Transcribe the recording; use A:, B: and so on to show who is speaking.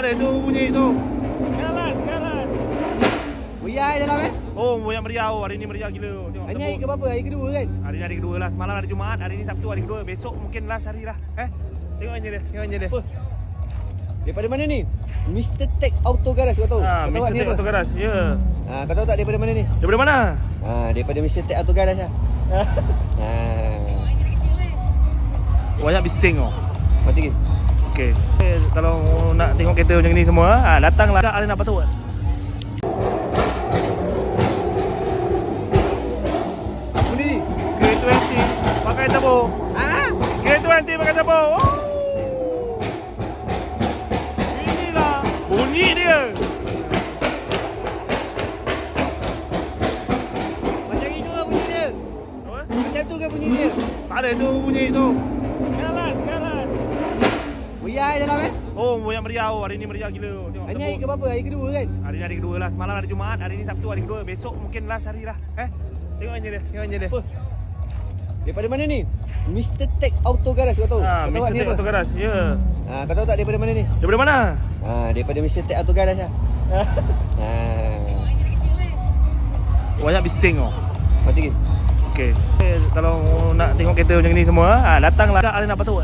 A: ada tu bunyi tu.
B: Siaran.
C: Meriah dalam
A: Oh, banyak meriah. Oh, hari ni meriah gila. Tengok.
C: Hari ni hari ke berapa? Hari kedua kan?
A: Hari ni hari kedua lah. Semalam hari Jumaat, hari ni Sabtu hari kedua. Besok mungkin last hari lah. Tengok je dia.
C: Apa? Daripada mana ni? Mr. Tech Auto Garage kau tahu? Kau tahu
A: Mr.
C: ni
A: Tech
C: apa?
A: Auto Garage. Ya.
C: Kau tahu tak daripada mana ni?
A: Daripada mana?
C: Daripada Mr. Tech Auto Garage lah.
A: Banyak bising oh.
C: Mati ke?
A: Okey. Kalau nak tengok kereta macam ni semua, datanglah kat Arena Batu.
C: Apa ni?
A: K20 pakai turbo. K20 pakai turbo. Oh. Inilah bunyi dia.
C: Macam itu ke bunyi dia?
A: Apa?
C: Macam tu ke bunyi dia?
A: Tak ada tu bunyi tu.
B: Siaran.
C: Meriah dalam
A: Oh, banyak meriah. Oh, hari ni meriah gila. Tengok.
C: Hari ni hari ke berapa? Hari kedua kan?
A: Hari ni hari kedua lah. Semalam hari Jumaat, hari ni Sabtu hari kedua. Besok mungkin last hari lah. Tengok je dia.
C: Apa? Daripada mana ni? Mr. Tech Auto Garage kau tahu? Kau tahu
A: Mr.
C: ni
A: Tech
C: apa?
A: Auto Garage. Ya.
C: Kau tahu tak daripada mana ni?
A: Daripada mana?
C: Daripada Mr. Tech Auto Garage lah.
A: Banyak bising oh.
C: Mati ke?
A: Okey. Kalau nak tengok kereta macam ni semua, datanglah kat Arena Batu.